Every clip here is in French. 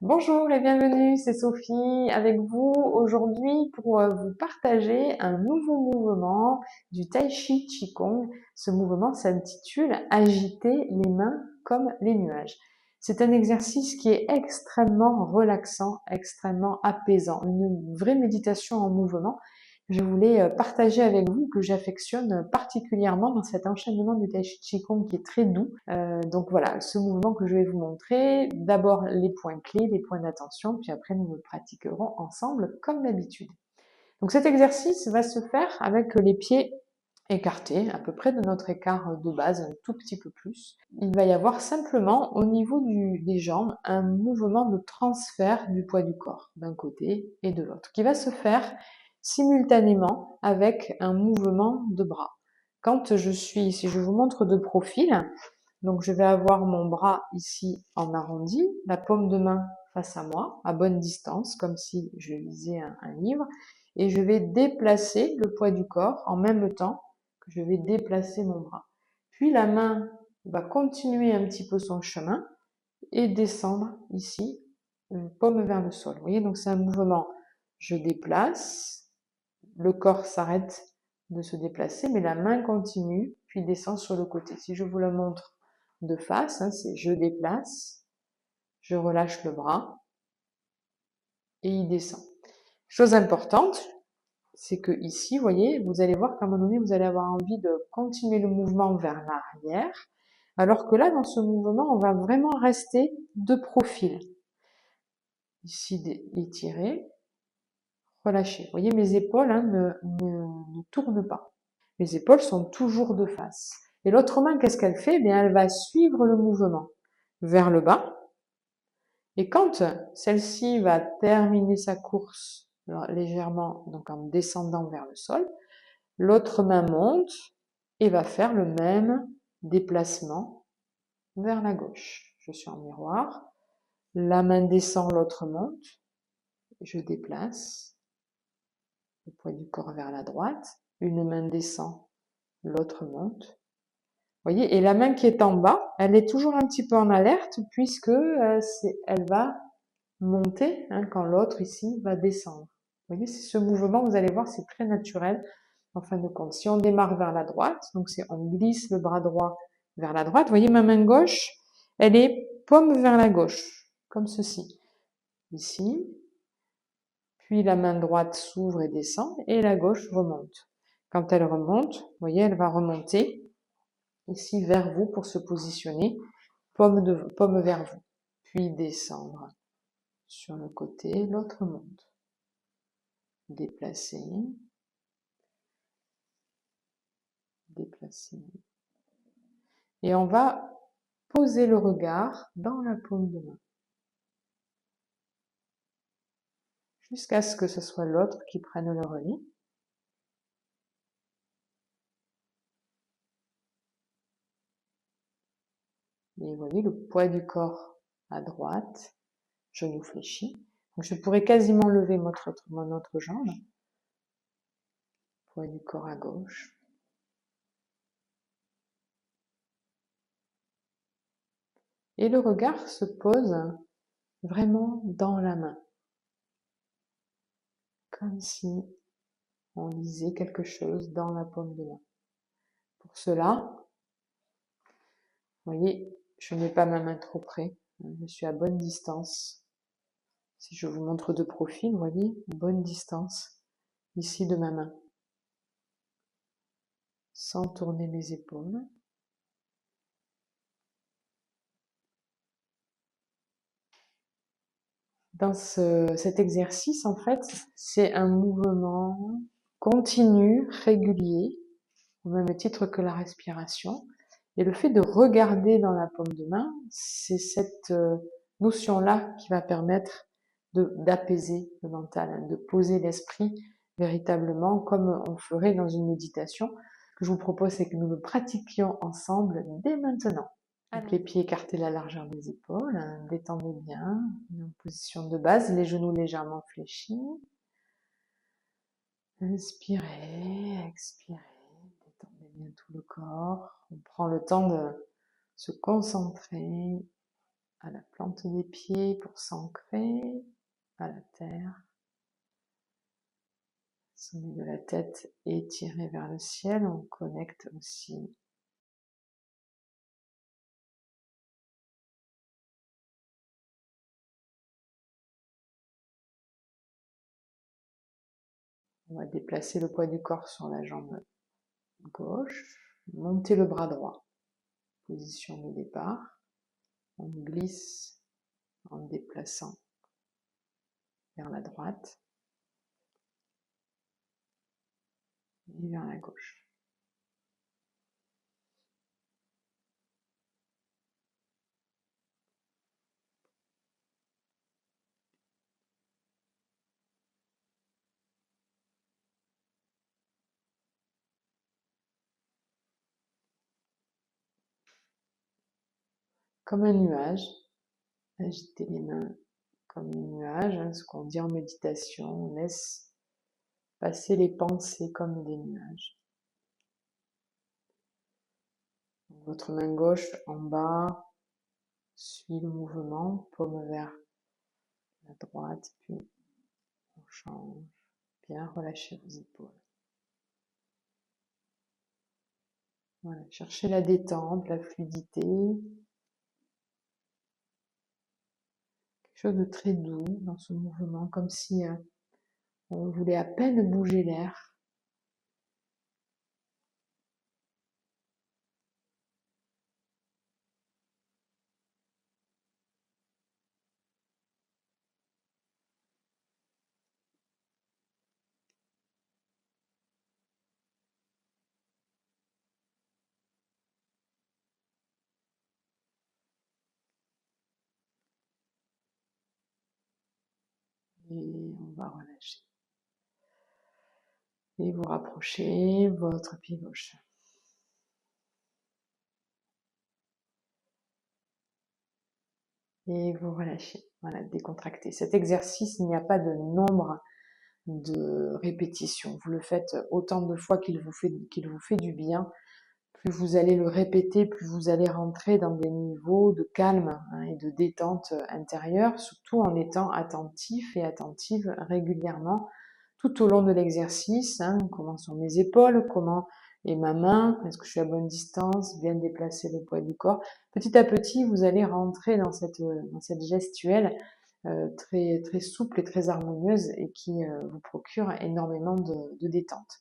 Bonjour et bienvenue, c'est Sophie avec vous aujourd'hui pour vous partager un nouveau mouvement du Tai Chi Qigong. Ce mouvement s'intitule Agiter les mains comme les nuages. C'est un exercice qui est extrêmement relaxant, extrêmement apaisant, une vraie méditation en mouvement. Je voulais partager avec vous que j'affectionne particulièrement dans cet enchaînement du Tai Chi Qigong qui est très doux. Donc voilà, ce mouvement que je vais vous montrer, d'abord les points clés, les points d'attention, puis après nous le pratiquerons ensemble comme d'habitude. Donc cet exercice va se faire avec les pieds écartés, à peu près de notre écart de base, un tout petit peu plus. Il va y avoir simplement au niveau des jambes un mouvement de transfert du poids du corps d'un côté et de l'autre, qui va se faire simultanément avec un mouvement de bras. Si je vous montre de profil, donc je vais avoir mon bras ici en arrondi, la paume de main face à moi, à bonne distance, comme si je lisais un livre, et je vais déplacer le poids du corps en même temps que je vais déplacer mon bras. Puis la main va continuer un petit peu son chemin et descendre ici, paume vers le sol. Vous voyez, donc c'est un mouvement, je déplace, le corps s'arrête de se déplacer, mais la main continue, puis descend sur le côté. Si je vous le montre de face, c'est je déplace, je relâche le bras et il descend. Chose importante, c'est que ici, vous voyez, vous allez voir qu'à un moment donné, vous allez avoir envie de continuer le mouvement vers l'arrière, alors que là, dans ce mouvement, on va vraiment rester de profil. Ici, étirer, relâcher. Vous voyez, mes épaules ne tournent pas. Les épaules sont toujours de face. Et l'autre main, qu'est-ce qu'elle fait? Eh bien, elle va suivre le mouvement vers le bas. Et quand celle-ci va terminer sa course légèrement, donc en descendant vers le sol, l'autre main monte et va faire le même déplacement vers la gauche. Je suis en miroir. La main descend, l'autre monte. Je déplace le poids du corps vers la droite. Une main descend, l'autre monte. Voyez, et la main qui est en bas, elle est toujours un petit peu en alerte puisque elle va monter quand l'autre ici va descendre. Vous voyez, c'est ce mouvement, vous allez voir, c'est très naturel en fin de compte. Si on démarre vers la droite, donc on glisse le bras droit vers la droite. Vous voyez, ma main gauche, elle est paume vers la gauche, comme ceci. Ici, puis la main droite s'ouvre et descend, et la gauche remonte. Quand elle remonte, vous voyez, elle va remonter ici vers vous pour se positionner, paume vers vous, puis descendre sur le côté, l'autre monte, déplacer, déplacer, et on va poser le regard dans la paume de main, jusqu'à ce que ce soit l'autre qui prenne le relais. Et vous voyez le poids du corps à droite, genou fléchi. Donc je pourrais quasiment lever mon autre jambe. Poids du corps à gauche. Et le regard se pose vraiment dans la main. Comme si on lisait quelque chose dans la paume de main. Pour cela, vous voyez, je ne mets pas ma main trop près. Je suis à bonne distance. Si je vous montre de profil, vous voyez, bonne distance ici de ma main. Sans tourner mes épaules. Dans cet exercice, en fait, c'est un mouvement continu, régulier, au même titre que la respiration. Et le fait de regarder dans la paume de main, c'est cette notion-là qui va permettre d'apaiser le mental, de poser l'esprit véritablement comme on ferait dans une méditation. Ce que je vous propose, c'est que nous le pratiquions ensemble dès maintenant. Donc les pieds écartés à la largeur des épaules, détendez bien, en position de base, les genoux légèrement fléchis. Inspirez, expirez, détendez bien tout le corps. On prend le temps de se concentrer à la plante des pieds pour s'ancrer à la terre. Sommet de la tête étiré vers le ciel, on connecte aussi. On va déplacer le poids du corps sur la jambe gauche, monter le bras droit. Position de départ, on glisse en déplaçant vers la droite et vers la gauche. Comme un nuage, agitez les mains comme un nuage, ce qu'on dit en méditation, on laisse passer les pensées comme des nuages. Votre main gauche en bas suit le mouvement, paume vers la droite, puis on change. Bien relâchez vos épaules. Voilà, cherchez la détente, la fluidité. Quelque chose de très doux dans ce mouvement, comme si on voulait à peine bouger l'air. Et on va relâcher. Et vous rapprochez votre pied gauche. Et vous relâchez. Voilà, décontractez. Cet exercice, il n'y a pas de nombre de répétitions. Vous le faites autant de fois qu'il vous fait du bien. Plus vous allez le répéter, plus vous allez rentrer dans des niveaux de calme et de détente intérieure, surtout en étant attentif et attentive régulièrement tout au long de l'exercice. Comment sont mes épaules, comment est ma main, est-ce que je suis à bonne distance, bien déplacer le poids du corps. Petit à petit, vous allez rentrer dans cette gestuelle très, très souple et très harmonieuse et qui vous procure énormément de détente.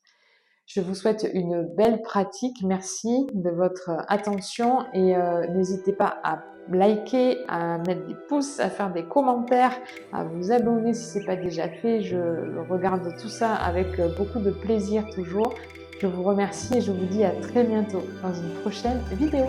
Je vous souhaite une belle pratique. Merci de votre attention et n'hésitez pas à liker, à mettre des pouces, à faire des commentaires, à vous abonner si ce n'est pas déjà fait. Je regarde tout ça avec beaucoup de plaisir toujours. Je vous remercie et je vous dis à très bientôt dans une prochaine vidéo.